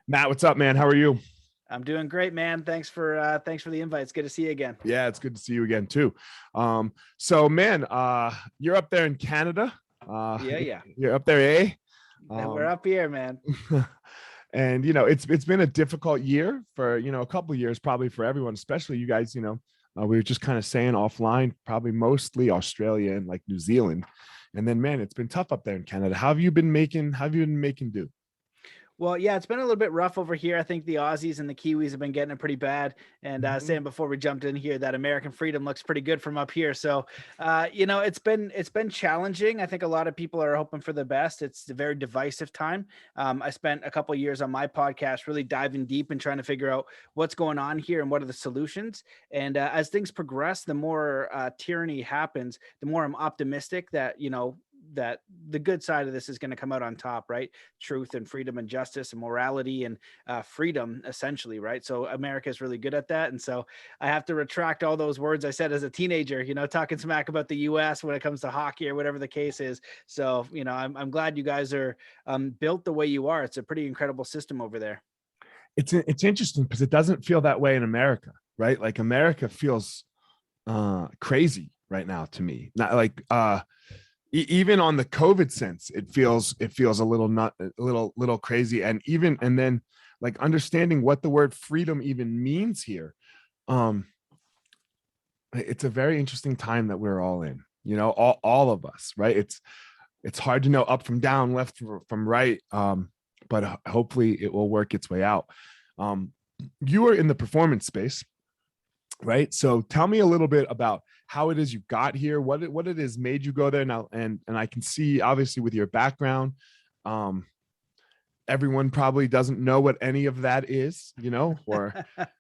Matt, what's up, man? How are you? I'm doing great, man. Thanks for the invite. It's good to see you again. Yeah, it's good to see you again too. So man, you're up there in Canada. Yeah, yeah. You're up there, eh? We're Um, up here, man. and it's been a difficult year for a couple of years, probably for everyone, especially you guys. We were just kind of saying offline, probably mostly Australia and like New Zealand, and then man, it's been tough up there in Canada. How have you been making? How have you been making do? Well, yeah, it's been a little bit rough over here. I think the Aussies and the Kiwis have been getting it pretty bad. And Mhm. saying before we jumped in here that American freedom looks pretty good from up here. So, it's been challenging. I think a lot of people are hoping for the best. It's a very divisive time. I spent a couple of years on my podcast really diving deep and trying to figure out what's going on here and what are the solutions. And as things progress, the more tyranny happens, the more I'm optimistic that that the good side of this is going to come out on top, right? Truth and freedom and justice and morality and freedom, essentially, right? So America is really good at that, and so I have to retract all those words I said as a teenager, talking smack about the U.S. when it comes to hockey or whatever the case is. So I'm glad you guys are built the way you are. It's a pretty incredible system over there. It's interesting because it doesn't feel that way in America, right? Like America feels crazy right now to me. Not like even on the COVID sense, it feels a little not a little crazy, and then like understanding what the word freedom even means here. Um, it's a very interesting time that we're all in. All of us, right? It's hard to know up from down, left from right. But hopefully it will work its way out. Um, you are in the performance space, right? So tell me a little bit about how it is you got here, what it is made you go there now, and I can see obviously with your background, um, everyone probably doesn't know what any of that is, or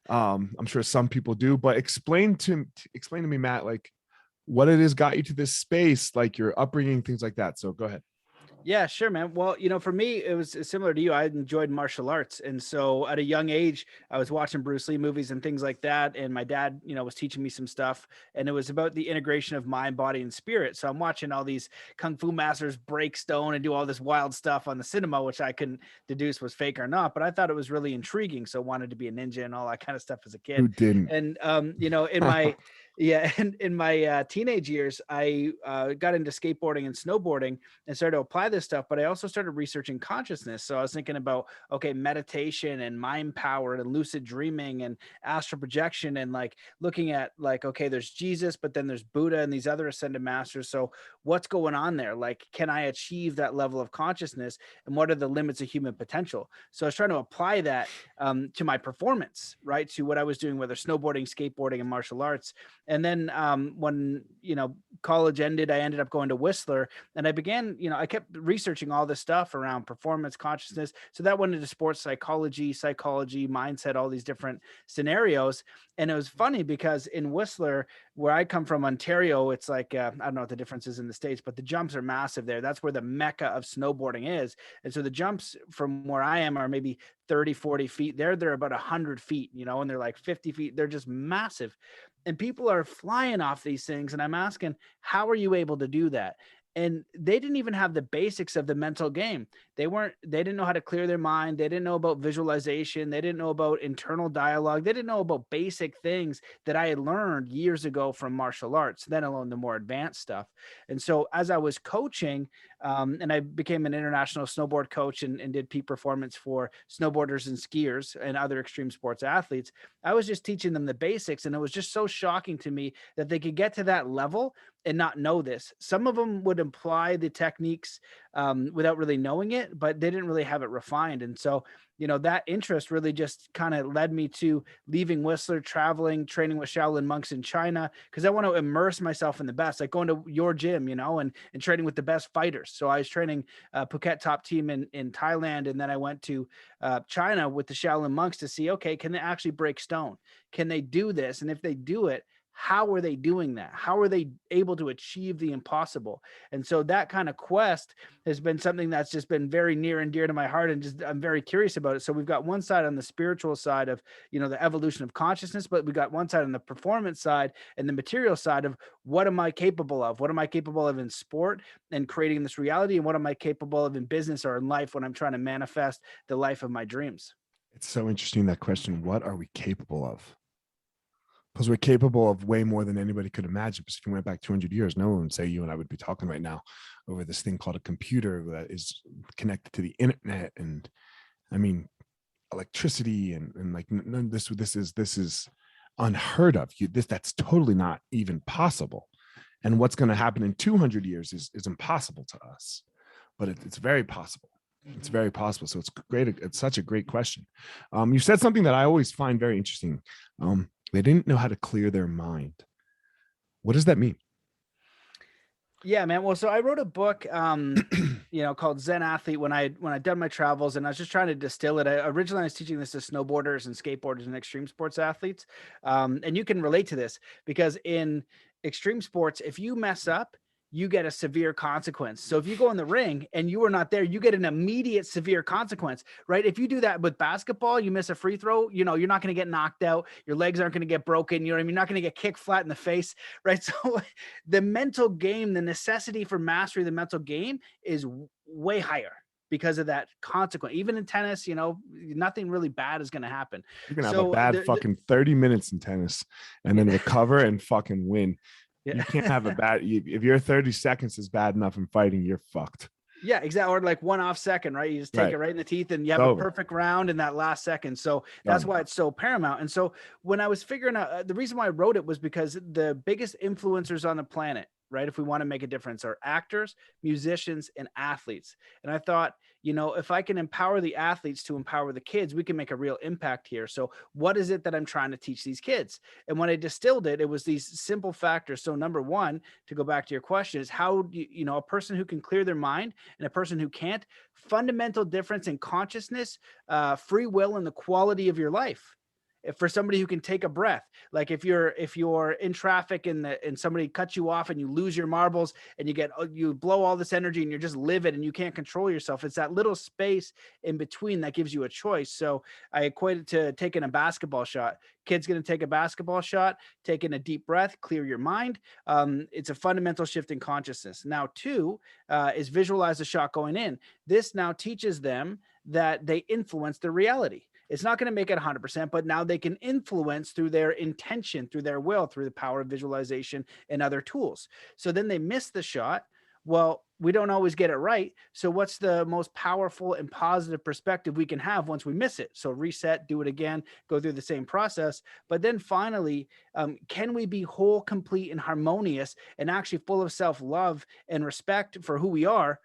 I'm sure some people do, but explain to me, Matt, like what it is got you to this space, like your upbringing, things like that. So go ahead. Yeah, sure, man. Well, for me, it was similar to you. I enjoyed martial arts. And so at a young age, I was watching Bruce Lee movies and things like that. And my dad, was teaching me some stuff. And it was about the integration of mind, body, and spirit. So I'm watching all these kung fu masters break stone and do all this wild stuff on the cinema, which I couldn't deduce was fake or not. But I thought it was really intriguing. So wanted to be a ninja and all that kind of stuff as a Who kid. didn't? And, in my, yeah, in my teenage years, I got into skateboarding and snowboarding and started to apply this stuff. But I also started researching consciousness. So I was thinking about, okay, meditation and mind power and lucid dreaming and astral projection and like looking at like, okay, there's Jesus, but then there's Buddha and these other ascended masters. So what's going on there? Like, can I achieve that level of consciousness? And what are the limits of human potential? So I was trying to apply that to my performance, right? To what I was doing, whether snowboarding, skateboarding, and martial arts. And then when, college ended, I ended up going to Whistler and I began, I kept researching all this stuff around performance consciousness. So that went into sports psychology, mindset, all these different scenarios. And it was funny because in Whistler, where I come from, Ontario, it's like, I don't know what the difference is in the States, but the jumps are massive there. That's where the mecca of snowboarding is. And so the jumps from where I am are maybe 30, 40 feet. They're about 100 feet, and they're like 50 feet. They're just massive. And people are flying off these things. And I'm asking, how are you able to do that? And they didn't even have the basics of the mental game. They didn't know how to clear their mind. They didn't know about visualization. They didn't know about internal dialogue. They didn't know about basic things that I had learned years ago from martial arts, then alone the more advanced stuff. And so as I was coaching, and I became an international snowboard coach and did peak performance for snowboarders and skiers and other extreme sports athletes, I was just teaching them the basics. And it was just so shocking to me that they could get to that level and not know this. Some of them would apply the techniques without really knowing it, but they didn't really have it refined. And so, that interest really just kind of led me to leaving Whistler, traveling, training with Shaolin monks in China, because I want to immerse myself in the best, like going to your gym, and training with the best fighters. So I was training Phuket top team in Thailand. And then I went to China with the Shaolin monks to see, okay, can they actually break stone? Can they do this? And if they do it, how are they doing that? How are they able to achieve the impossible? And so that kind of quest has been something that's just been very near and dear to my heart. And just, I'm very curious about it. So we've got one side on the spiritual side of, the evolution of consciousness, but we got one side on the performance side and the material side of what am I capable of? What am I capable of in sport and creating this reality? And what am I capable of in business or in life when I'm trying to manifest the life of my dreams? It's so interesting, that question. What are we capable of? Because we're capable of way more than anybody could imagine. Because if you went back 200 years, no one would say you and I would be talking right now over this thing called a computer that is connected to the internet. And I mean, electricity and like this is unheard of. That's totally not even possible. And what's going to happen in 200 years is impossible to us, but it's very possible. It's very possible. So it's great. It's such a great question. You said something that I always find very interesting. They didn't know how to clear their mind. What does that mean? Yeah, man. Well, so I wrote a book, called Zen Athlete when I'd done my travels, and I was just trying to distill it. Originally, I was teaching this to snowboarders and skateboarders and extreme sports athletes, and you can relate to this because in extreme sports, if you mess up, you get a severe consequence. So if you go in the ring and you are not there, you get an immediate severe consequence, right? If you do that with basketball, you miss a free throw, you're not going to get knocked out. Your legs aren't going to get broken. You know what I mean? You're not going to get kicked flat in the face, right? So the mental game, the necessity for mastery of the mental game is way higher because of that consequence. Even in tennis, nothing really bad is going to happen. You can have a So bad fucking 30 minutes in tennis and then recover and fucking win. yeah. You can't have a bad, if your 30 seconds is bad enough in fighting, you're fucked. Yeah, exactly. Or like 1 off second, right? You just take it right in the teeth and you have a perfect round in that last second. So that's why it's so paramount. And so when I was figuring out the reason why I wrote it was because the biggest influencers on the planet, right, if we want to make a difference, are actors, musicians, and athletes. And I thought, if I can empower the athletes to empower the kids, we can make a real impact here. So what is it that I'm trying to teach these kids? And when I distilled it, it was these simple factors. So number one, to go back to your question, is how do a person who can clear their mind and a person who can't, fundamental difference in consciousness, free will, and the quality of your life. For somebody who can take a breath, like if you're in traffic and somebody cuts you off and you lose your marbles and you blow all this energy and you're just livid and you can't control yourself. It's that little space in between that gives you a choice. So I equate it to taking a basketball shot. Kid's going to take a basketball shot, taking a deep breath, clear your mind. It's a fundamental shift in consciousness. Now, two is visualize the shot going in. This now teaches them that they influence the reality. It's not going to make it 100%, but now they can influence through their intention, through their will, through the power of visualization and other tools. So then they miss the shot. Well, we don't always get it right. So what's the most powerful and positive perspective we can have once we miss it? So reset, do it again, go through the same process. But then finally, can we be whole, complete, and harmonious and actually full of self-love and respect for who we are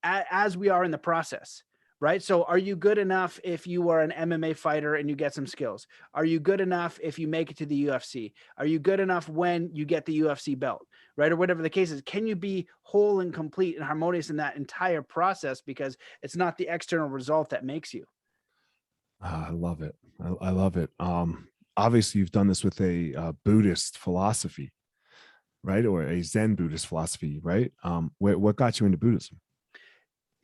as we are in the process? Right? So are you good enough if you are an MMA fighter and you get some skills? Are you good enough if you make it to the UFC? Are you good enough when you get the UFC belt? Right? Or whatever the case is. Can you be whole and complete and harmonious in that entire process? Because it's not the external result that makes you. I love it. I love it. Obviously, you've done this with a Buddhist philosophy, right? Or a Zen Buddhist philosophy, right? What got you into Buddhism?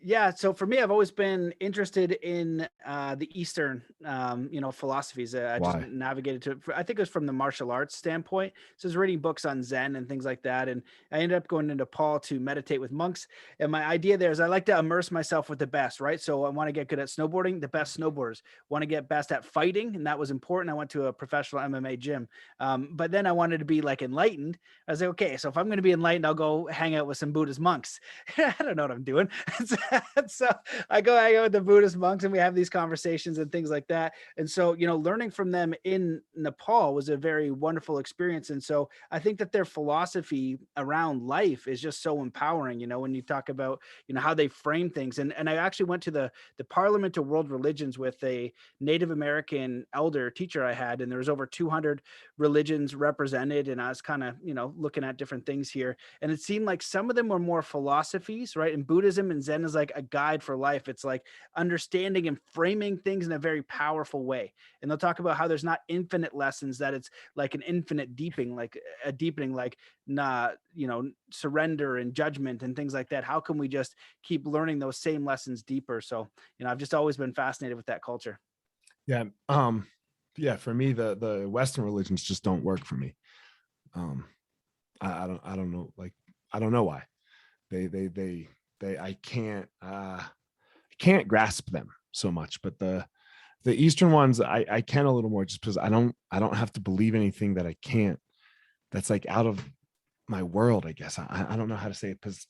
Yeah, so for me, I've always been interested in the Eastern, philosophies. I just Why? navigated to it. I think it was from the martial arts standpoint. So I was reading books on Zen and things like that, and I ended up going into Nepal to meditate with monks. And my idea there is I like to immerse myself with the best, right? So I want to get good at snowboarding, the best snowboarders. Want to get best at fighting, and that was important. I went to a professional MMA gym, but then I wanted to be like enlightened. I was like, okay, so if I'm going to be enlightened, I'll go hang out with some Buddhist monks. I don't know what I'm doing. So I go hang out with the Buddhist monks and we have these conversations and things like that. And so, learning from them in Nepal was a very wonderful experience. And so I think that their philosophy around life is just so empowering, when you talk about, how they frame things. And I actually went to the Parliament of World Religions with a Native American elder teacher I had, and there was over 200 religions represented. And I was kind of, looking at different things here. And it seemed like some of them were more philosophies, right? And Buddhism and Zen is like a guide for life. It's like understanding and framing things in a very powerful way. And they'll talk about how there's not infinite lessons, that it's like an infinite deepening, like a deepening, like surrender and judgment and things like that. How can we just keep learning those same lessons deeper? So, I've just always been fascinated with that culture. Yeah. Yeah, for me, the Western religions just don't work for me. I don't know, like, I don't know why. I can't grasp them so much. But The Eastern ones, I can a little more just because I don't have to believe anything that I can't. That's like out of my world, I guess. I don't know how to say it because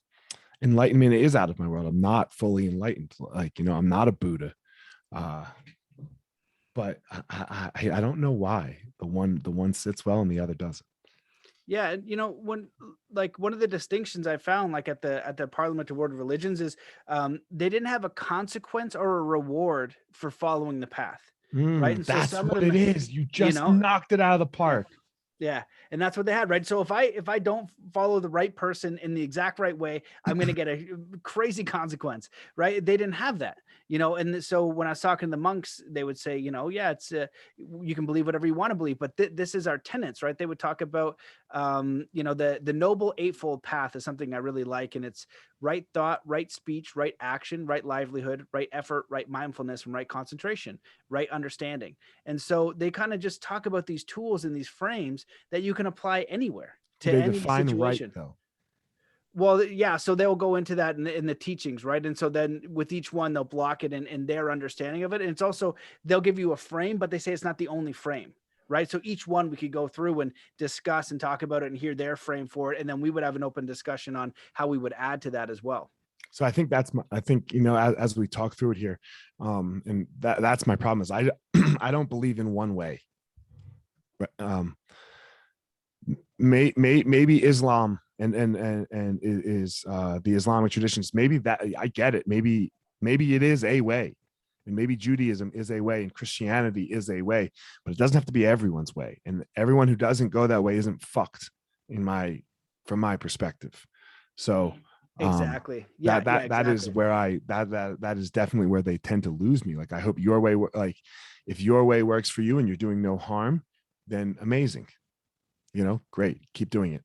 enlightenment is out of my world. I'm not fully enlightened. Like, I'm not a Buddha. Uh, but I don't know why the one sits well and the other doesn't. Yeah, and when like one of the distinctions I found, like at the Parliament of World Religions, is they didn't have a consequence or a reward for following the path, right? And so That's some of what it them, is. You you just know, knocked it out of the yeah, park. yeah, and that's what they had, right? So if I don't follow the right person in the exact right way, I'm going to get a crazy consequence, right? They didn't have that, And so when I was talking to the monks, they would say, yeah, it's you can believe whatever you want to believe, but this is our tenets, right? They would talk about, the noble eightfold path is something I really like, and it's right thought, right speech, right action, right livelihood, right effort, right mindfulness, and right concentration, right understanding. And so they kind of just talk about these tools and these frames that you can apply anywhere Do to they any define right situation. though? Well, yeah, so they'll go into that in the teachings, right? And so then with each one, they'll block it in their understanding of it. And it's also, they'll give you a frame, but they say it's not the only frame, right? So each one we could go through and discuss and talk about it and hear their frame for it. And then we would have an open discussion on how we would add to that as well. So I think I think, as we talk through it here, and that's my problem is I don't believe in one way. But maybe Islam and is the Islamic traditions. Maybe that I get it. Maybe it is a way, and maybe Judaism is a way, and Christianity is a way, but it doesn't have to be everyone's way. And everyone who doesn't go that way isn't fucked from my perspective. So Exactly. Yeah. that Yeah. that is Exactly. where that is definitely where they tend to lose me. Like I hope your way, like if your way works for you and you're doing no harm, then amazing. Great, keep doing it.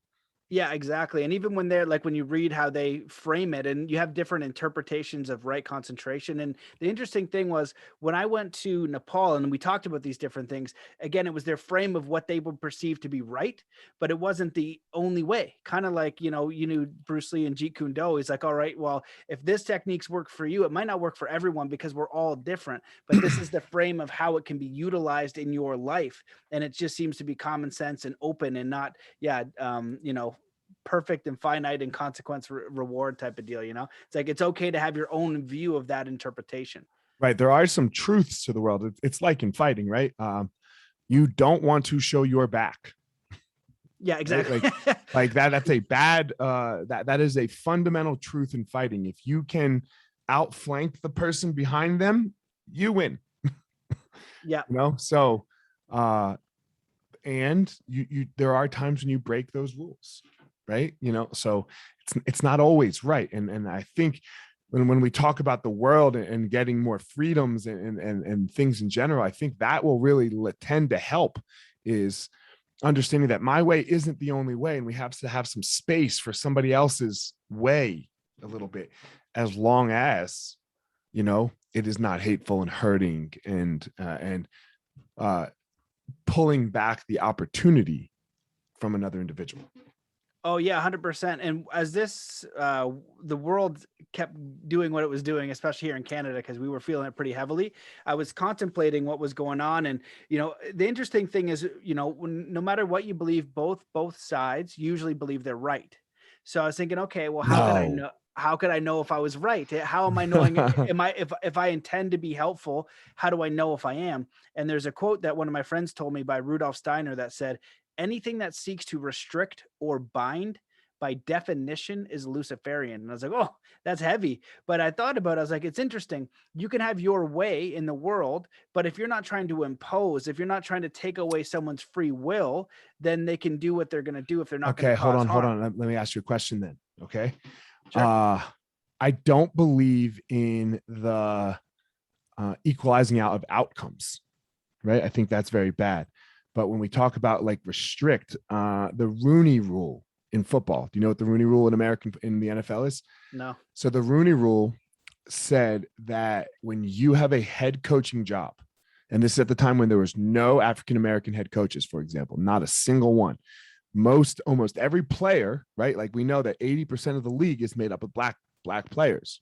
Yeah, exactly. And even when they're like, when you read how they frame it, and you have different interpretations of right concentration. And the interesting thing was when I went to Nepal and we talked about these different things, again, it was their frame of what they would perceive to be right, but it wasn't the only way. Kind of like, you knew Bruce Lee and Jeet Kune Do. He's like, all right, well, if this techniques work for you, it might not work for everyone because we're all different, but this is the frame of how it can be utilized in your life. And it just seems to be common sense and open and not, yeah, perfect and finite and consequence reward type of deal. It's like it's okay to have your own view of that interpretation. Right, there are some truths to the world. It's like in fighting, right? You don't want to show your back. Yeah, Right, exactly. like that's a bad that is a fundamental truth in fighting. If you can outflank the person behind them, you win. Yeah. So and you there are times when you break those rules, right? So it's not always right. And I think when we talk about the world and getting more freedoms and things in general, I think that will really tend to help is understanding that my way isn't the only way, and we have to have some space for somebody else's way a little bit, as long as it is not hateful and hurting and pulling back the opportunity from another individual. Oh yeah, 100%. And as the world kept doing what it was doing, especially here in Canada, because we were feeling it pretty heavily, I was contemplating what was going on. And the interesting thing is, no matter what you believe, both sides usually believe they're right. So I was thinking, okay, well, how could I No. know? How could I know if I was right? How am I knowing? Am I if I intend to be helpful? How do I know if I am? And there's a quote that one of my friends told me by Rudolf Steiner that said, anything that seeks to restrict or bind by definition is Luciferian. And I was like, oh, that's heavy. But I thought about it. I was like, it's interesting. You can have your way in the world, but if you're not trying to impose, if you're not trying to take away someone's free will, then they can do what they're going to do if they're not going to Okay, cause hold harm. on. Let me ask you a question then. Okay. Sure. I don't believe in the equalizing out of outcomes, right? I think that's very bad. But when we talk about like restrict, the Rooney Rule in football, do you know what the Rooney Rule in the NFL is? No. So the Rooney Rule said that when you have a head coaching job, and this is at the time when there was no African American head coaches, for example, not a single one. Almost every player, right? Like we know that 80% of the league is made up of black players.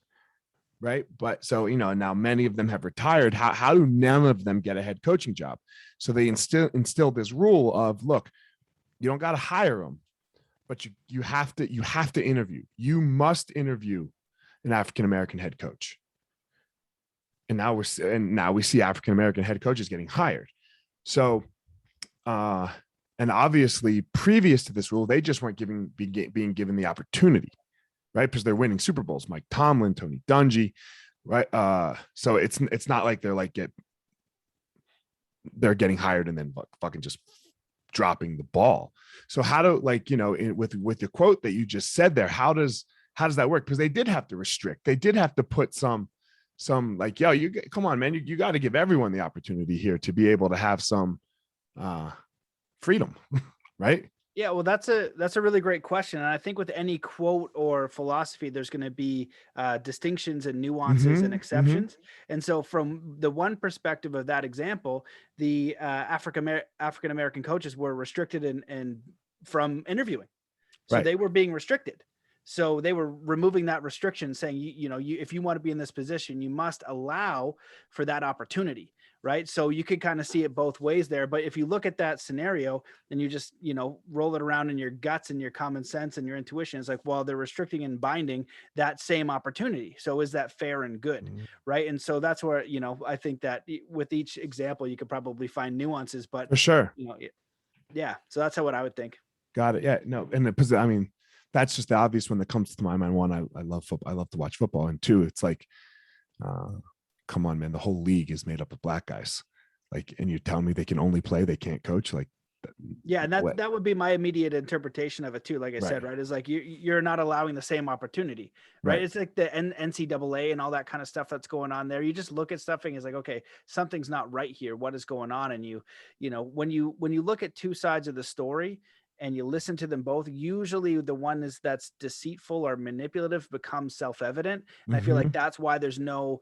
right? But so, now many of them have retired. How do none of them get a head coaching job? So they instilled this rule of, look, you don't got to hire them, but you have to interview. You must interview an African American head coach. And now we see African American head coaches getting hired. So, and obviously, previous to this rule, they just weren't being given the opportunity, right? Because they're winning Super Bowls. Mike Tomlin, Tony Dungy, right? So it's not like they're getting hired and then fucking just dropping the ball. So how do, with the quote that you just said there, how does that work? Because they did have to restrict. They did have to put some like, yo, come on, man, you got to give everyone the opportunity here to be able to have some freedom, right? Yeah, well, that's a really great question, and I think with any quote or philosophy, there's going to be distinctions and nuances and exceptions. And so, from the one perspective of that example, the African American coaches were restricted and from interviewing, so Right. they were being restricted. So they were removing that restriction, saying, if you want to be in this position, you must allow for that opportunity. Right. So you could kind of see it both ways there. But if you look at that scenario and you just, roll it around in your guts and your common sense and your intuition, it's like, well, they're restricting and binding that same opportunity. So is that fair and good? Right. And so that's where, I think that with each example, you could probably find nuances, but For sure. Yeah. So that's what I would think. Got it. Yeah. No. And I mean, that's just the obvious one that comes to my mind. One, I love football. I love to watch football. And two, it's like, come on, man, the whole league is made up of black guys. Like, and you tell me they can only play, they can't coach. Like, yeah, and that would be my immediate interpretation of it too. Like I said, right, is like you're not allowing the same opportunity, right? It's like the NCAA and all that kind of stuff that's going on there. You just look at stuff and it's like, okay, something's not right here. What is going on? And when you look at two sides of the story and you listen to them both, usually the one that's deceitful or manipulative becomes self-evident. And I feel like that's why there's no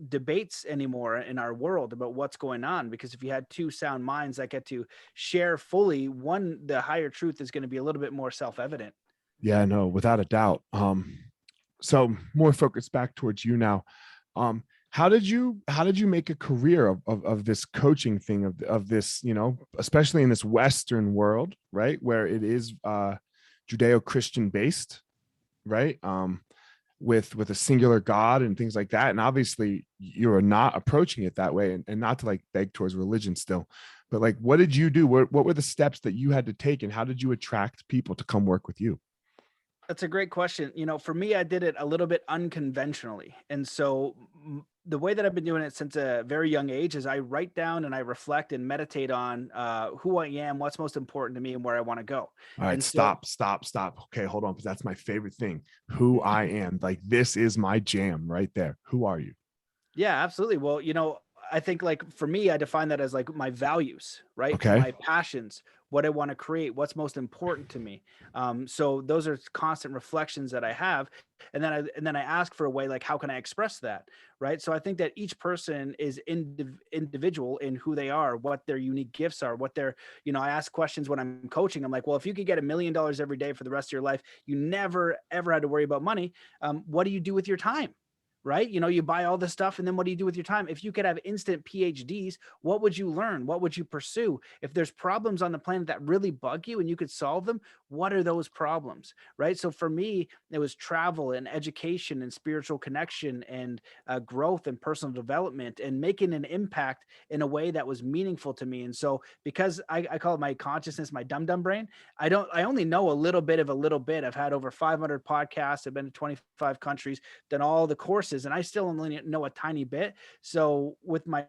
debates anymore in our world about what's going on, because if you had two sound minds that get to share fully, the higher truth is going to be a little bit more self-evident. Yeah, no, without a doubt. So more focused back towards you now. How did you make a career of this coaching thing, of this, especially in this Western world, right, where it is Judeo-Christian based, right? With a singular God and things like that. And obviously you're not approaching it that way, and not to like beg towards religion still, but like, what did you do? What were the steps that you had to take, and how did you attract people to come work with you? That's a great question. For me, I did it a little bit unconventionally. And so the way that I've been doing it since a very young age is I write down and I reflect and meditate on who I am, what's most important to me, and where I want to go. All right, stop. Okay, hold on, because that's my favorite thing. Who I am. Like, this is my jam right there. Who are you? Yeah, absolutely. Well, I think, like, for me, I define that as like my values, right? Okay. My passions, what I want to create, what's most important to me. So those are constant reflections that I have. And then I ask for a way, like, how can I express that? Right. So I think that each person is individual in who they are, what their unique gifts are, what their, I ask questions when I'm coaching. I'm like, well, if you could get $1 million every day for the rest of your life, you never, ever had to worry about money. What do you do with your time? Right? You buy all this stuff, and then what do you do with your time? If you could have instant PhDs, what would you learn? What would you pursue? If there's problems on the planet that really bug you and you could solve them, what are those problems? Right? So for me, it was travel and education and spiritual connection and growth and personal development and making an impact in a way that was meaningful to me. And so, because I call it my consciousness, my dum-dum brain, I only know a little bit of a little bit. I've had over 500 podcasts. I've been to 25 countries, done all the courses, and I still only know a tiny bit. So with my,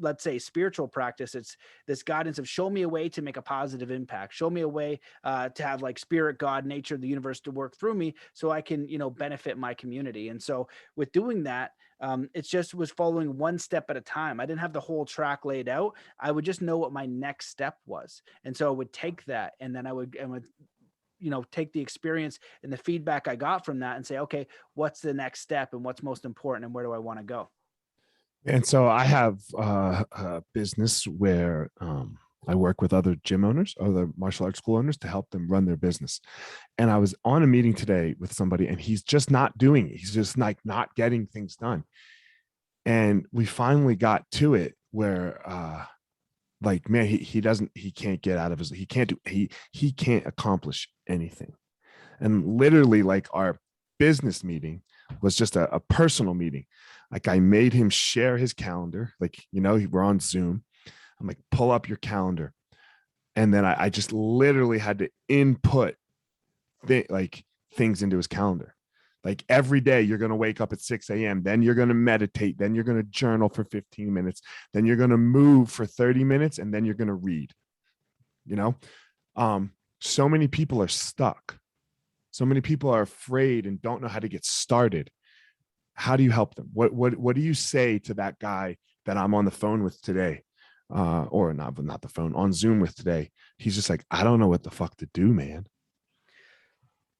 let's say, spiritual practice, it's this guidance of show me a way to make a positive impact, show me a way to have like spirit, God, nature, the universe to work through me so I can, benefit my community. And so with doing that, it just was following one step at a time. I didn't have the whole track laid out. I would just know what my next step was. And so I would take that, and then I would take the experience and the feedback I got from that and say, okay, what's the next step and what's most important and where do I want to go? And so I have a business where I work with other gym owners, other martial arts school owners to help them run their business. And I was on a meeting today with somebody and he's just not doing it. He's just like not getting things done. And we finally got to it where like man, he can't get out of his he can't accomplish anything. And literally like our business meeting was just a personal meeting. Like I made him share his calendar, like we're on Zoom. I'm like, pull up your calendar. And then I just literally had to input things into his calendar. Like every day you're going to wake up at 6 a.m. Then you're going to meditate. Then you're going to journal for 15 minutes. Then you're going to move for 30 minutes. And then you're going to read, so many people are stuck. So many people are afraid and don't know how to get started. How do you help them? What do you say to that guy that I'm on the phone with today? Or not the phone, on Zoom with today. He's just like, I don't know what the fuck to do, man.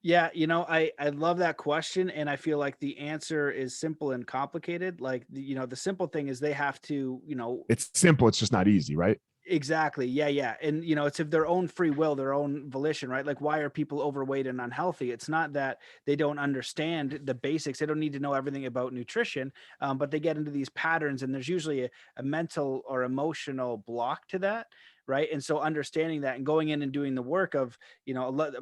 Yeah, I love that question, and I feel like the answer is simple and complicated. Like, the simple thing is they have to, It's simple. It's just not easy, right? exactly. Yeah, yeah. And it's of their own free will, their own volition, right? Like, why are people overweight and unhealthy? It's not that they don't understand the basics. They don't need to know everything about nutrition, but they get into these patterns, and there's usually a mental or emotional block to that. Right. And so understanding that and going in and doing the work of,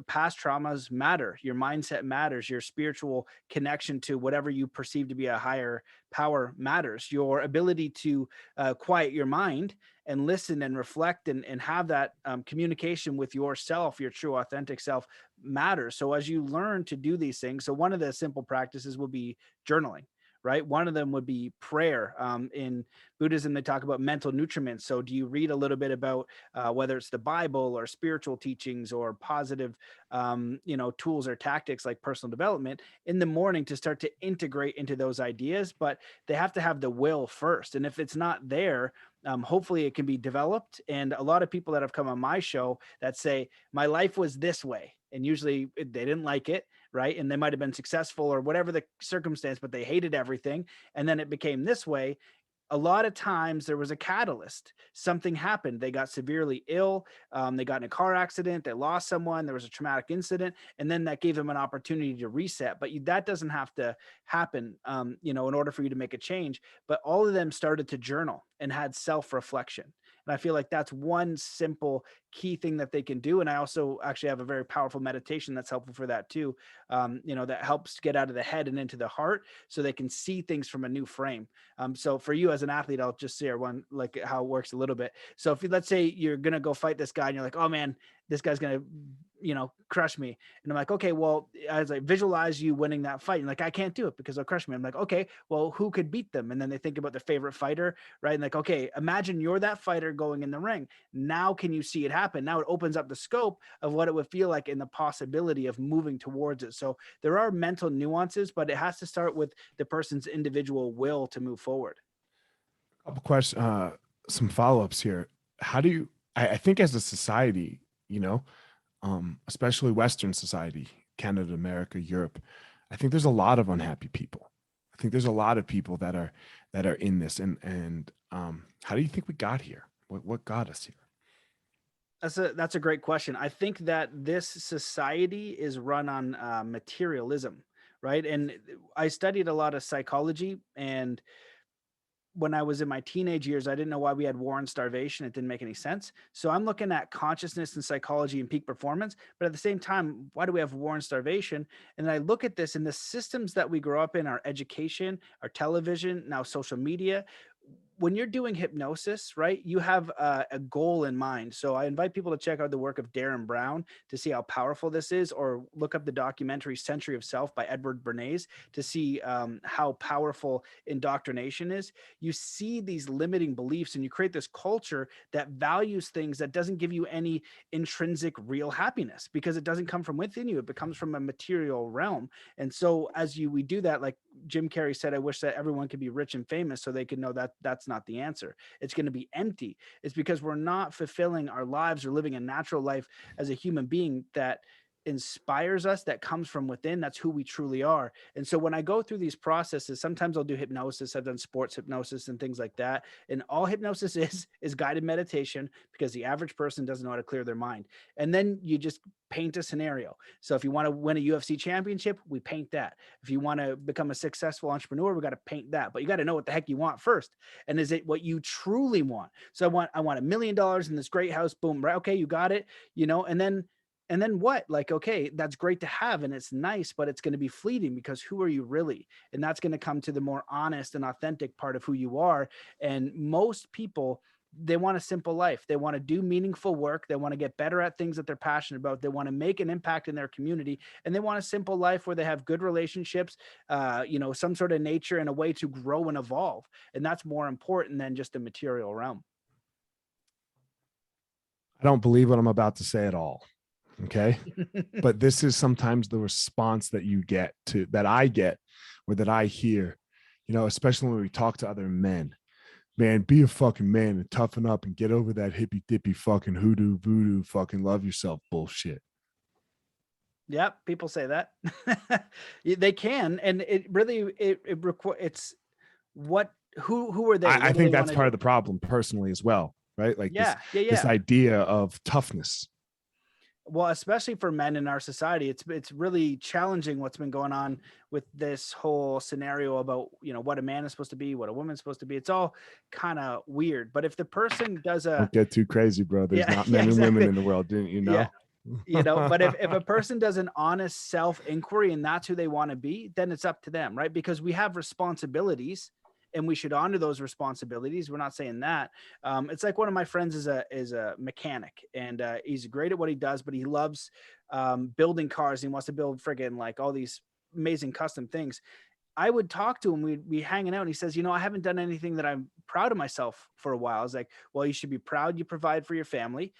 past traumas matter. Your mindset matters. Your spiritual connection to whatever you perceive to be a higher power matters. Your ability to quiet your mind and listen and reflect and have that communication with yourself, your true authentic self, matters. So as you learn to do these things, so one of the simple practices will be journaling. Right. One of them would be prayer. In Buddhism, they talk about mental nutriments. So do you read a little bit about whether it's the Bible or spiritual teachings or positive, tools or tactics like personal development in the morning to start to integrate into those ideas? But they have to have the will first. And if it's not there, hopefully it can be developed. And a lot of people that have come on my show that say, my life was this way. And usually they didn't like it, right? And they might have been successful or whatever the circumstance, but they hated everything. And then it became this way. A lot of times there was a catalyst. Something happened. They got severely ill. They got in a car accident. They lost someone. There was a traumatic incident. And then that gave them an opportunity to reset. But that doesn't have to happen, in order for you to make a change. But all of them started to journal and had self-reflection. And I feel like that's one simple key thing that they can do. And I also actually have a very powerful meditation that's helpful for that too. That helps get out of the head and into the heart so they can see things from a new frame. So for you as an athlete, I'll just share one, like how it works a little bit. So if let's say you're going to go fight this guy and you're like, oh man, this guy's going to, crush me. And I'm like, okay, well, as I visualize you winning that fight, and like, I can't do it because they'll crush me. I'm like, okay, well, who could beat them? And then they think about their favorite fighter, right? And like, okay, imagine you're that fighter going in the ring. Now, can you see it happen? Now it opens up the scope of what it would feel like and the possibility of moving towards it. So there are mental nuances, but it has to start with the person's individual will to move forward. A couple questions, some follow-ups here. How do you, I think as a society, especially Western society, Canada, America, Europe, I think there's a lot of unhappy people. I think there's a lot of people that are in this. And how do you think we got here? What got us here? That's a great question. I think that this society is run on materialism, right? And I studied a lot of psychology, and when I was in my teenage years, I didn't know why we had war and starvation. It didn't make any sense. So I'm looking at consciousness and psychology and peak performance. But at the same time, why do we have war and starvation? And I look at this in the systems that we grow up in, our education, our television, now social media. When you're doing hypnosis, right, you have a goal in mind. So I invite people to check out the work of Darren Brown to see how powerful this is, or look up the documentary Century of Self by Edward Bernays to see how powerful indoctrination is. You see these limiting beliefs and you create this culture that values things that doesn't give you any intrinsic real happiness because it doesn't come from within you. It comes from a material realm. And so as we do that, like Jim Carrey said, I wish that everyone could be rich and famous so they could know that that's not the answer. It's going to be empty. It's because we're not fulfilling our lives or living a natural life as a human being that inspires us, that comes from within, that's who we truly are. And so when I go through these processes, sometimes I'll do hypnosis. I've done sports hypnosis and things like that. And all hypnosis is guided meditation, because the average person doesn't know how to clear their mind. And then you just paint a scenario. So if you want to win a UFC championship, we paint that. If you want to become a successful entrepreneur, we got to paint that. But you got to know what the heck you want first. And is it what you truly want? So I want $1 million in this great house. Boom, right? Okay, you got it. And then what? Like, okay, that's great to have and it's nice, but it's going to be fleeting, because who are you really? And that's going to come to the more honest and authentic part of who you are. And most people, they want a simple life. They want to do meaningful work. They want to get better at things that they're passionate about. They want to make an impact in their community, and they want a simple life where they have good relationships, some sort of nature, and a way to grow and evolve. And that's more important than just a material realm. I don't believe what I'm about to say at all. Okay. But this is sometimes the response that you get to, that I get, or that I hear, especially when we talk to other men. Man, be a fucking man and toughen up and get over that hippy dippy fucking hoodoo voodoo fucking love yourself bullshit. Yep, people say that. They can, and it really it's what who are they? I What do think they that's want to part do? of the problem personally as well, right? Like Yeah, yeah, this yeah. idea of toughness. Well, especially for men in our society, it's really challenging what's been going on with this whole scenario about, what a man is supposed to be, what a woman's supposed to be. It's all kind of weird. But if the person does a Don't get too crazy, bro. There's yeah, not yeah, men and women exactly. in the world, didn't you Yeah. know? But if a person does an honest self inquiry and that's who they want to be, then it's up to them, right? Because we have responsibilities and we should honor those responsibilities. We're not saying that. It's like one of my friends is a mechanic, and he's great at what he does, but he loves building cars. He wants to build friggin' like all these amazing custom things. I would talk to him. We'd be hanging out, and he says, I haven't done anything that I'm proud of myself for a while. I was like, well, you should be proud you provide for your family.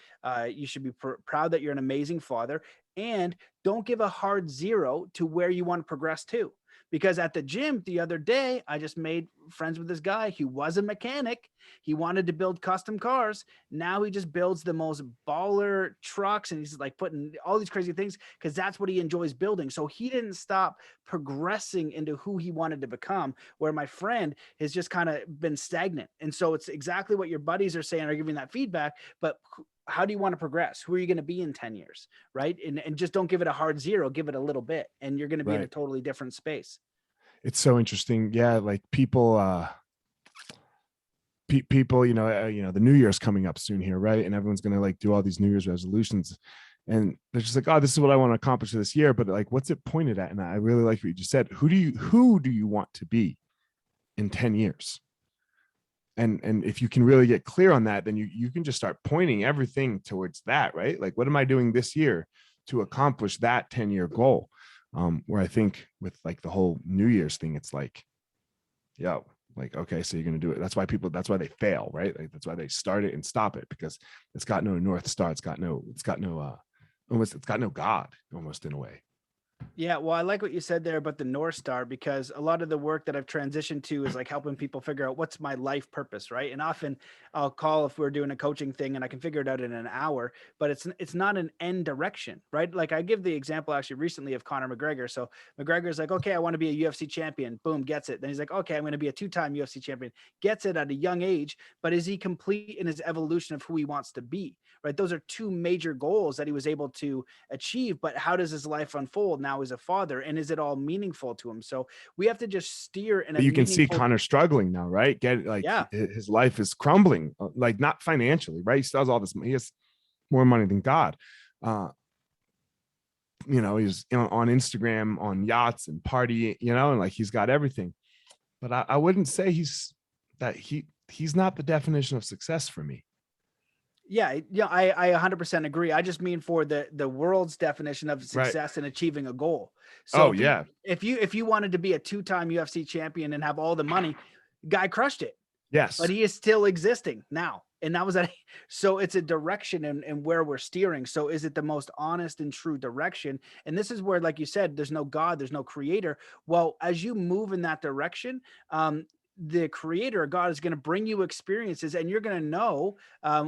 You should be proud that you're an amazing father, and don't give a hard 0 to where you want to progress to. Because at the gym the other day, I just made friends with this guy. He was a mechanic. He wanted to build custom cars. Now he just builds the most baller trucks, and he's like putting all these crazy things because that's what he enjoys building. So he didn't stop progressing into who he wanted to become, where my friend has just kind of been stagnant. And so it's exactly what your buddies are saying, are giving that feedback. But how do you want to progress? Who are you going to be in 10 years? Right. And just don't give it a hard 0, give it a little bit, and you're going to be in a Right. totally different space. It's so interesting. Yeah. Like people, people, the New Year's coming up soon here, right? And everyone's going to like do all these New Year's resolutions. And they're just like, oh, this is what I want to accomplish this year. But like, what's it pointed at? And I really like what you just said. Who do you want to be in 10 years? And if you can really get clear on that, then you can just start pointing everything towards that, right? Like, what am I doing this year to accomplish that 10-year goal? Where I think with like the whole New Year's thing, it's like, yo, like, okay, so you're going to do it. That's why they fail, right? Like, that's why they start it and stop it, because it's got no North Star. It's got no God, almost, in a way. Yeah, well, I like what you said there about the North Star, because a lot of the work that I've transitioned to is like helping people figure out what's my life purpose, right? And often I'll call if we're doing a coaching thing and I can figure it out in an hour, but it's not an end direction, right? Like I give the example actually recently of Conor McGregor. So McGregor's like, okay, I want to be a UFC champion. Boom, gets it. Then he's like, okay, I'm going to be a 2-time UFC champion. Gets it at a young age, but is he complete in his evolution of who he wants to be, right? Those are 2 major goals that he was able to achieve, but how does his life unfold now as a father, and is it all meaningful to him? So we have to just steer in a But you can see meaningful. Connor struggling now, right? Get like Yeah, his life is crumbling, like not financially, right? He still has all this. He has more money than God. He's on Instagram, on yachts and party, and like he's got everything. But I wouldn't say he's not the definition of success for me. yeah, I 100% agree. I just mean for the world's definition of Right. success and achieving a goal. So Oh, yeah. if you wanted to be a 2-time UFC champion and have all the money, guy crushed it. Yes. But he is still existing now. And that was that. So it's a direction and where we're steering. So is it the most honest and true direction? And this is where, like you said, there's no God, there's no creator. Well, as you move in that direction, the creator or God is going to bring you experiences, and you're going to know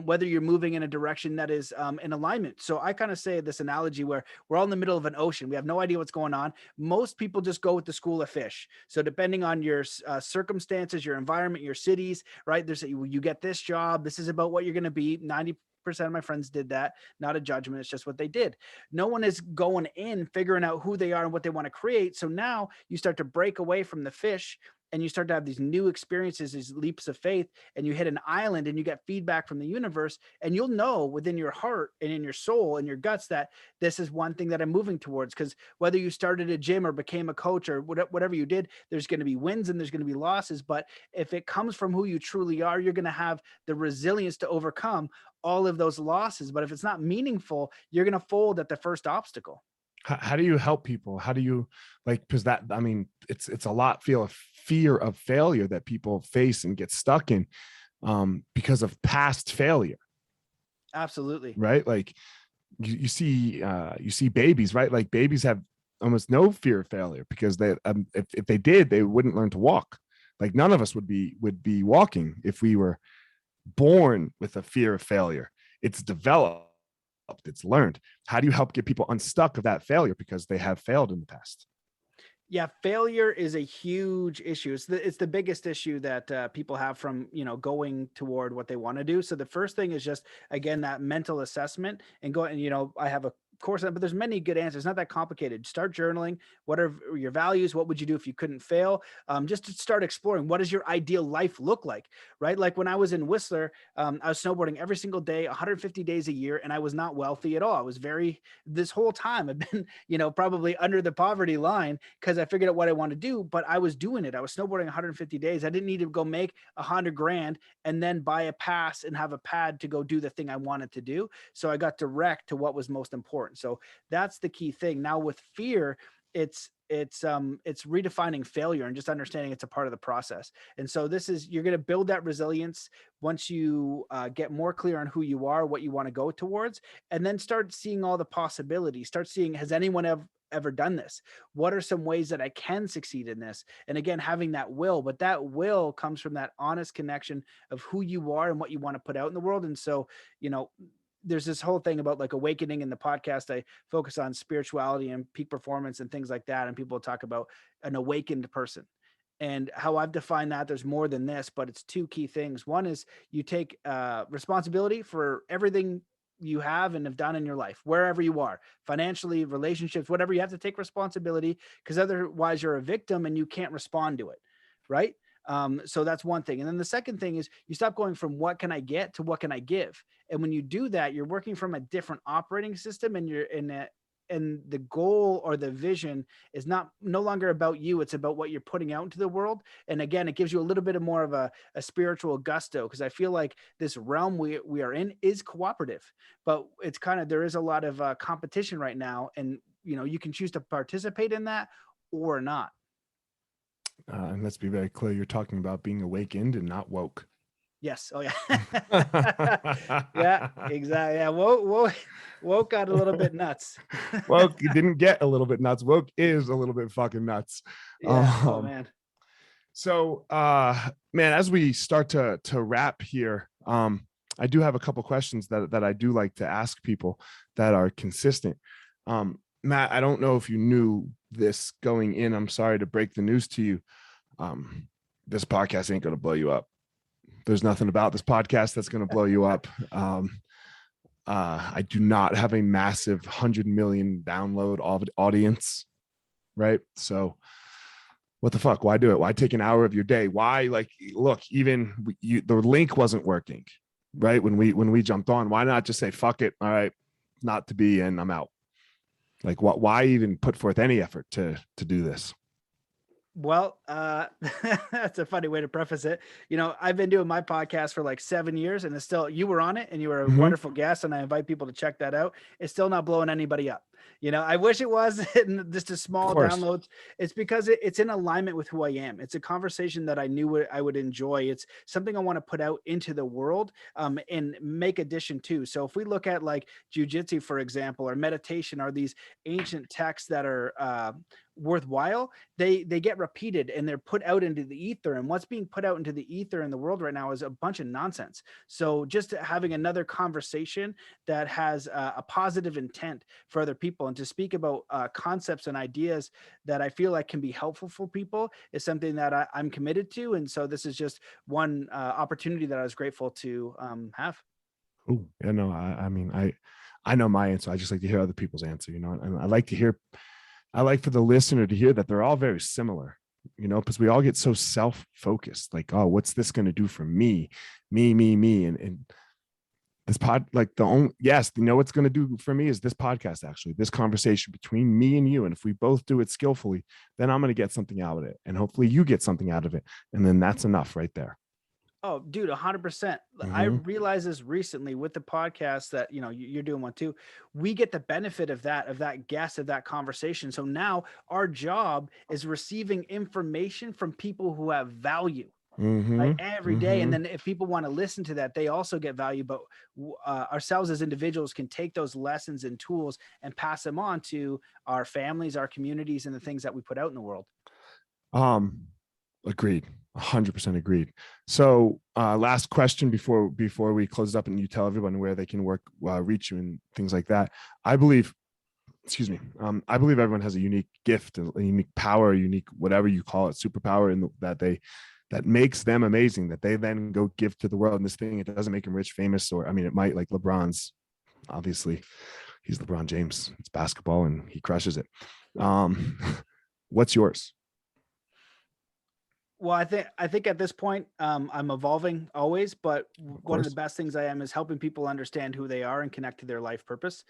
whether you're moving in a direction that is in alignment. So I kind of say this analogy where we're all in the middle of an ocean. We have no idea what's going on. Most people just go with the school of fish. So depending on your circumstances, your environment, your cities, right? You get this job. This is about what you're going to be. 90% of my friends did that. Not a judgment. It's just what they did. No one is going in figuring out who they are and what they want to create. So now you start to break away from the fish, and you start to have these new experiences, these leaps of faith, and you hit an island and you get feedback from the universe, and you'll know within your heart and in your soul and your guts that this is one thing that I'm moving towards. Because whether you started a gym or became a coach or whatever you did, there's going to be wins and there's going to be losses. But if it comes from who you truly are, you're going to have the resilience to overcome all of those losses. But if it's not meaningful, you're going to fold at the first obstacle. How do you help people? How do you because that, I mean, it's a lot fear of failure that people face and get stuck in because of past failure. Absolutely. Right. Like you see babies, right? Like babies have almost no fear of failure because they, if they did, they wouldn't learn to walk. Like none of us would be walking if we were born with a fear of failure. It's developed. It's learned. How do you help get people unstuck of that failure because they have failed in the past? Yeah, failure is a huge issue. It's the biggest issue that people have from, going toward what they want to do. So the first thing is just, again, that mental assessment and go, and, I have a course on, but there's many good answers. Not that complicated. Start journaling. What are your values? What would you do if you couldn't fail? Just to start exploring, what does your ideal life look like, right? Like when I was in Whistler, I was snowboarding every single day, 150 days a year, and I was not wealthy at all. I was this whole time I've been, probably under the poverty line because I figured out what I want to do, but I was doing it. I was snowboarding 150 days. I didn't need to go make 100 grand and then buy a pass and have a pad to go do the thing I wanted to do. So I got direct to what was most important. So that's the key thing. Now with fear, it's redefining failure and just understanding it's a part of the process. And so you're going to build that resilience once you get more clear on who you are, what you want to go towards, and then start seeing all the possibilities. Start seeing, has anyone ever done this? What are some ways that I can succeed in this? And again, having that will, but that will comes from that honest connection of who you are and what you want to put out in the world. And so, there's this whole thing about like awakening. In the podcast, I focus on spirituality and peak performance and things like that. And people talk about an awakened person. And how I've defined that, there's more than this, but it's two key things. One is you take responsibility for everything you have and have done in your life, wherever you are, financially, relationships, whatever. You have to take responsibility, because otherwise you're a victim and you can't respond to it, right? So that's one thing. And then the second thing is you stop going from what can I get to what can I give. And when you do that, you're working from a different operating system, and you're in a, and the goal or the vision is no longer about you. It's about what you're putting out into the world. And again, it gives you a little bit of more of a spiritual gusto, because I feel like this realm we are in is cooperative, but it's kind of, there is a lot of competition right now. And, you can choose to participate in that or not. And let's be very clear, you're talking about being awakened and not woke. Yes. Oh, yeah. Yeah, exactly. Yeah. Woke got a little bit nuts. Woke didn't get a little bit nuts. Woke is a little bit fucking nuts. Yeah. Oh, man. So, man, as we start to wrap here, I do have a couple questions that I do like to ask people that are consistent. Matt, I don't know if you knew this going in. I'm sorry to break the news to you. This podcast ain't going to blow you up. There's nothing about this podcast that's going to blow you up. I do not have a massive 100 million download audience, right? So what the fuck? Why do it? Why take an hour of your day? Why, like, look, even the link wasn't working, right? When we jumped on, why not just say, fuck it. All right, not to be in, I'm out. Like, why even put forth any effort to do this? Well, that's a funny way to preface it. I've been doing my podcast for like 7 years, and it's still, you were on it and you were a wonderful guest, and I invite people to check that out. It's still not blowing anybody up. I wish it was just a small downloads. It's because it's in alignment with who I am. It's a conversation that I knew I would enjoy. It's something I want to put out into the world, and make addition to. So if we look at like jujitsu, for example, or meditation, are these ancient texts that are worthwhile, they get repeated and they're put out into the ether. And what's being put out into the ether in the world right now is a bunch of nonsense. So just having another conversation that has a positive intent for other people, and to speak about concepts and ideas that I feel like can be helpful for people, is something that I'm committed to. And so this is just one opportunity that I was grateful to have. Oh, yeah, no, I mean, I know my answer. I just like to hear other people's answer, you know, and I like for the listener to hear that they're all very similar, you know, because we all get so self-focused, like, oh, what's this going to do for me, me. And this like yes, you know, what's going to do for me is this podcast, actually, this conversation between me and you. And if we both do it skillfully, then I'm going to get something out of it. And hopefully you get something out of it. And then that's enough right there. Oh, dude, 100%. I Mm-hmm. realized this recently with the podcast that, you know, you're doing one too. We get the benefit of that guest, of that conversation. So now our job is receiving information from people who have value, Mm-hmm. right, every day. And Mm-hmm. then if people want to listen to that, they also get value. But ourselves as individuals can take those lessons and tools and pass them on to our families, our communities, and the things that we put out in the world. Agreed. 100% agreed. So last question before we close it up and you tell everyone where they can reach you and things like that. I believe everyone has a unique gift, a unique power, a unique, whatever you call it, superpower, and that makes them amazing, that they then go give to the world. And this thing, it doesn't make them rich, famous, or, I mean, it might, like LeBron's, obviously he's LeBron James. It's basketball and he crushes it. What's yours? Well, I think at this point, I'm evolving always, but one of the best things I am is helping people understand who they are and connect to their life purpose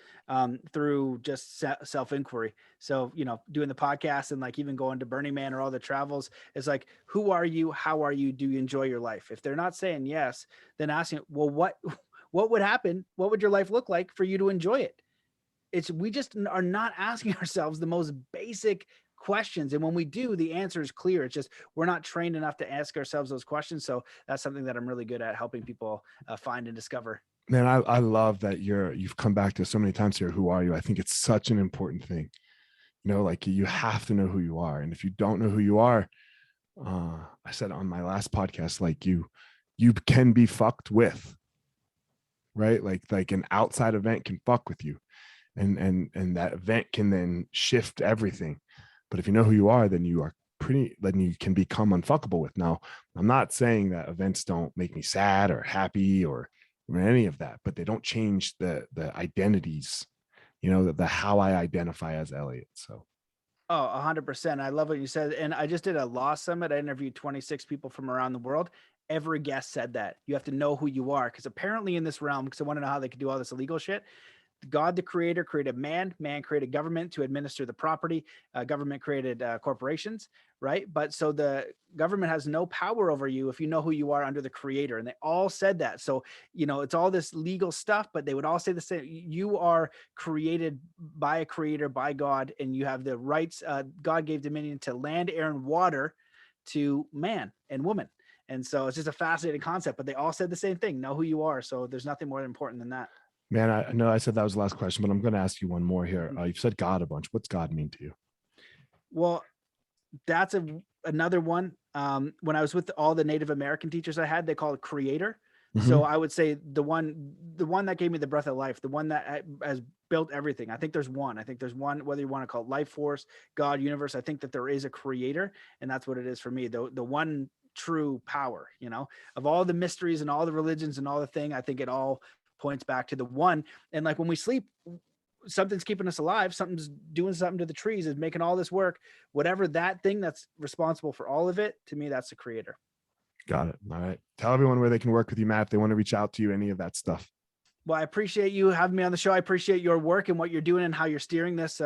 through just self-inquiry. So, you know, doing the podcast and like even going to Burning Man or all the travels, it's like, who are you? How are you? Do you enjoy your life? If they're not saying yes, then asking, well, what would happen? What would your life look like for you to enjoy it? We just are not asking ourselves the most basic questions, and when we do, the answer is clear. It's just we're not trained enough to ask ourselves those questions. So that's something that I'm really good at, helping people find and discover. Man, I love that you've come back to so many times here. Who are you? I think it's such an important thing. You know, like, you have to know who you are, and if you don't know who you are, I said on my last podcast, like, you can be fucked with, right? Like an outside event can fuck with you, and that event can then shift everything. But if you know who you are, then you can become unfuckable with. Now, I'm not saying that events don't make me sad or happy or any of that, but they don't change the identities, you know, the how I identify as Elliot. So. Oh, 100%. I love what you said. And I just did a law summit. I interviewed 26 people from around the world. Every guest said that you have to know who you are, because apparently in this realm, because I want to know how they could do all this illegal shit. God, the creator, created man created government to administer the property, government created corporations, right? But so the government has no power over you if you know who you are under the creator. And they all said that. So, you know, it's all this legal stuff, but they would all say the same. You are created by a creator, by God, and you have the rights. God gave dominion to land, air, and water to man and woman. And so it's just a fascinating concept, but they all said the same thing: know who you are. So there's nothing more important than that. Man, I know I said that was the last question, but I'm going to ask you one more here. You've said God a bunch. What's God mean to you? Well, that's another one. When I was with all the Native American teachers I had, they call it creator. Mm-hmm. So I would say the one that gave me the breath of life, the one that has built everything. I think there's one, whether you want to call it life force, God, universe. I think that there is a creator, and that's what it is for me. The one true power, you know, of all the mysteries and all the religions and all the thing, I think it all points back to the one. And like when we sleep, something's keeping us alive, something's doing something to the trees, is making all this work, whatever that thing that's responsible for all of it, to me, that's the creator. Got it. All right. Tell everyone where they can work with you, Matt, if they want to reach out to you, any of that stuff. Well, I appreciate you having me on the show. I appreciate your work and what you're doing and how you're steering this.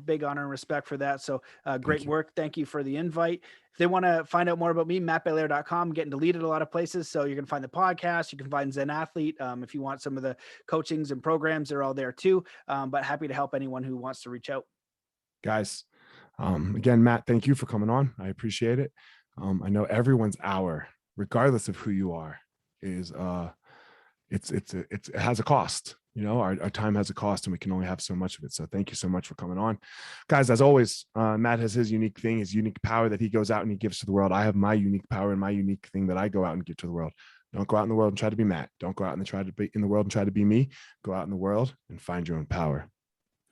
Big honor and respect for that. So great work. Thank you for the invite. If they want to find out more about me, mattbelair.com. I'm getting deleted a lot of places. So you're going to find the podcast. You can find Zen Athlete. If you want some of the coachings and programs, they're all there too. But happy to help anyone who wants to reach out. Guys, again, Matt, thank you for coming on. I appreciate it. I know everyone's hour, regardless of who you are, is it has a cost. You know, our time has a cost and we can only have so much of it. So thank you so much for coming on. Guys, as always, Matt has his unique thing, his unique power that he goes out and he gives to the world. I have my unique power and my unique thing that I go out and give to the world. Don't go out in the world and try to be Matt. Don't go out and try to be in the world and try to be me. Go out in the world and find your own power.